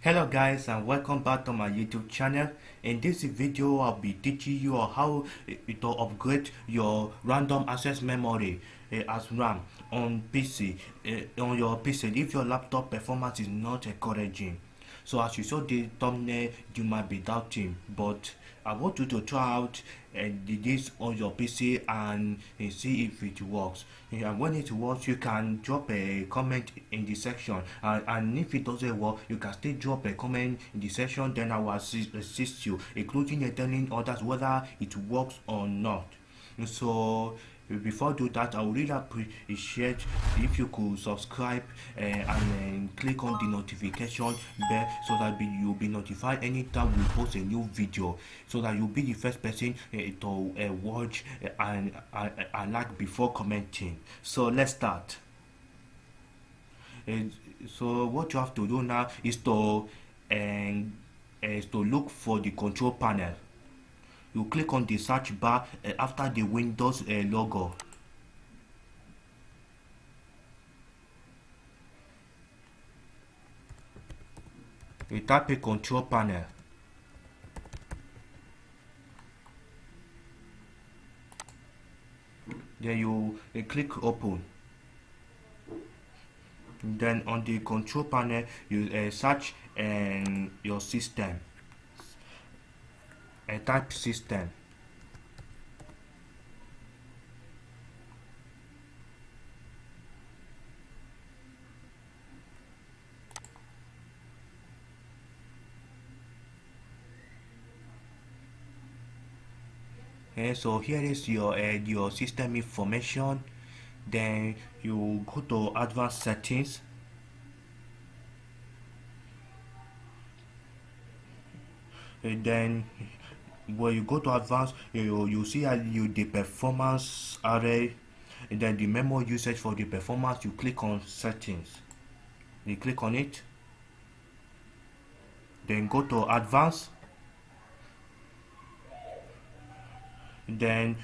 Hello guys, and welcome back to my YouTube channel. In this video I'll be teaching you how to upgrade your random access memory as RAM on PC on your PC if your laptop performance is not encouraging. So as you saw the thumbnail, you might be doubting, but I want you to try out this on your PC and see if it works. And when it works, you can drop a comment in the section. And if it doesn't work, you can still drop a comment in the section. Then I will assist you, including telling others whether it works or not. So before do that, I would really appreciate if you could subscribe and click on the notification bell so that you'll be notified anytime we post a new video, so that you'll be the first person to watch and like before commenting. So let's start. So what you have to do now is to look for the control panel. You click on the search bar after the Windows logo. You type a control panel. Then you click open. Then on the control panel you search your system. Type system. So here is your system information. Then you go to advanced settings. And then when you go to advanced, you see the performance array, and then the memory usage for the performance. You click on settings. You click on it. Then go to advanced. Then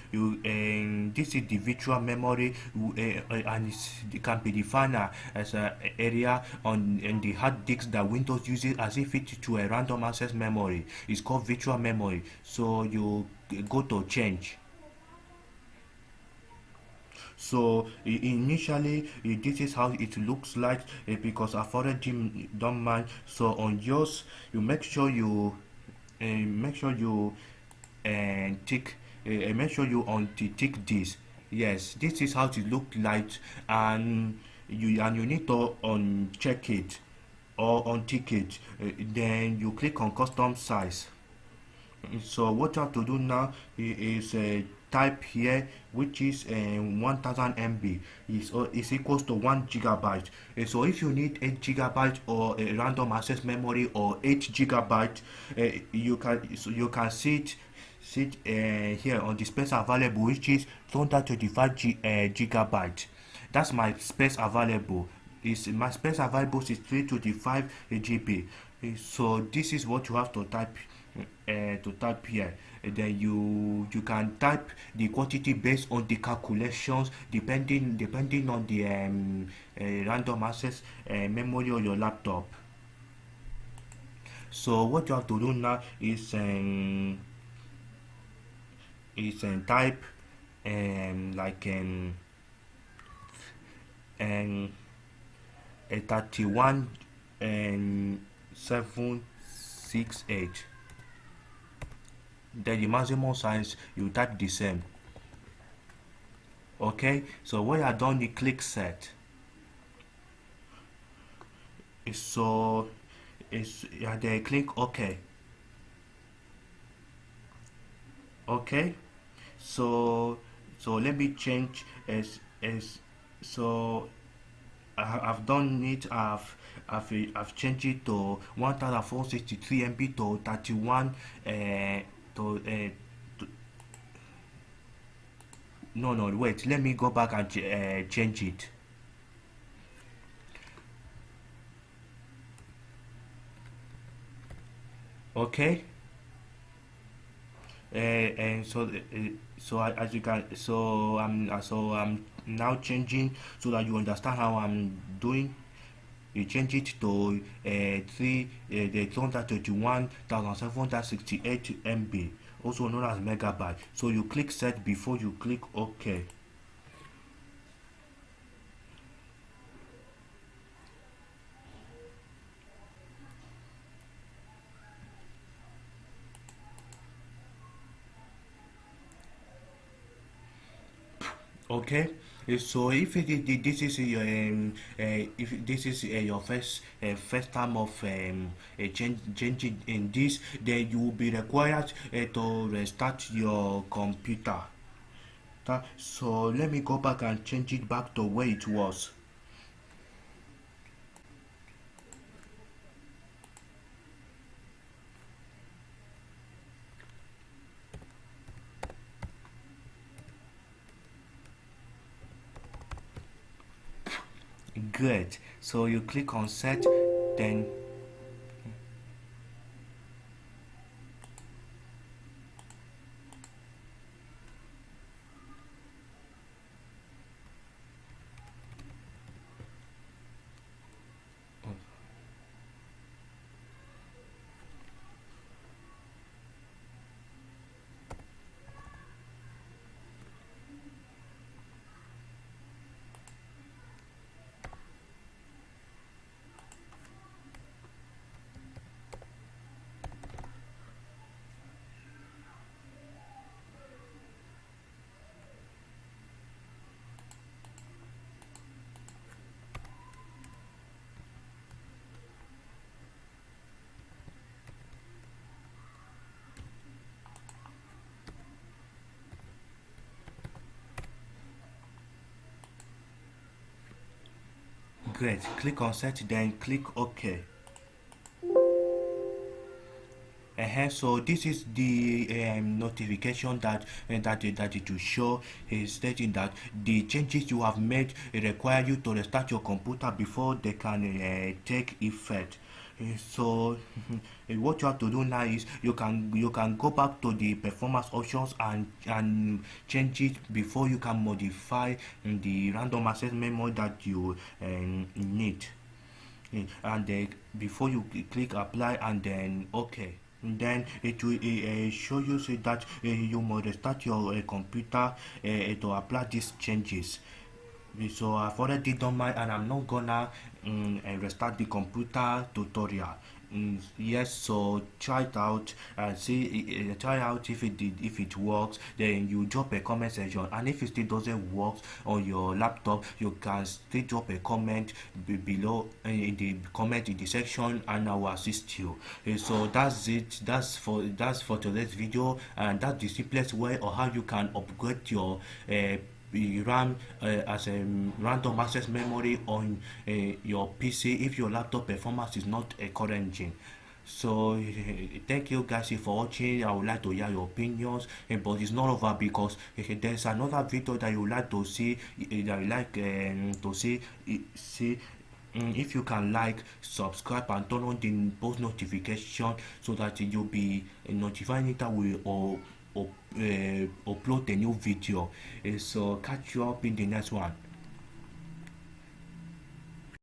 this is the virtual memory, and it can be defined as an area on the hard disk that Windows uses as if it to a random access memory. It's called virtual memory. So you go to change. So initially this is how it looks like because I've already done mine. So on yours, you make sure you tick make sure you tick this. Yes, this is how it look like, and you need to uncheck it or untick it. Then you click on custom size. So what you have to do now is type here, which is 1000 MB is equals to 1 gigabyte. So if you need 8 gigabyte or a random access memory or 8 gigabyte, you can see it here on the space available, which is 225 gigabyte. That's my space available. My space available is 325 GB. So this is what you have to type here. And then you can type the quantity based on the calculations depending on the random access memory on your laptop. So what you have to do now is type like a 31 and 768. Then the maximum size you type the same. Okay, so when you are done, you click set. So then click OK. Okay, so let me change so I've done it. I've changed it to 1463 MB to 31 no, wait, let me go back and change it. Okay, and as you can, I'm now changing so that you understand how I'm doing. you change it to the 231,768 MB, also known as megabyte. So you click set before you click OK. Okay. So this is your if this is your first time of changing in this, then you will be required to restart your computer. So let me go back and change it back to where it was. Good. So you click on set, then great. Click on set, then click OK. So this is the notification that it will show, stating that the changes you have made require you to restart your computer before they can take effect. So what you have to do now is you can go back to the performance options and change it before you can modify the random access memory that you need. And before you click apply and then OK, then it will show you say that you must restart your computer to apply these changes. So I've already done mine and I'm not gonna restart the computer tutorial. Yes, so try it out and see try out if it works. Then you drop a comment section, and if it still doesn't work on your laptop, you can still drop a comment below in the comment in the section, and I will assist you. So that's it. That's for today's video, and that's the simplest way of how you can upgrade your RAM as a random access memory on your PC if your laptop performance is not a current engine. So thank you guys for watching. I would like to hear your opinions, but it's not over because there's another video that you would like to see, that you like to see. If you can like, subscribe, and turn on the post notification so that you'll be notified anytime we upload a new video. So catch you up in the next one.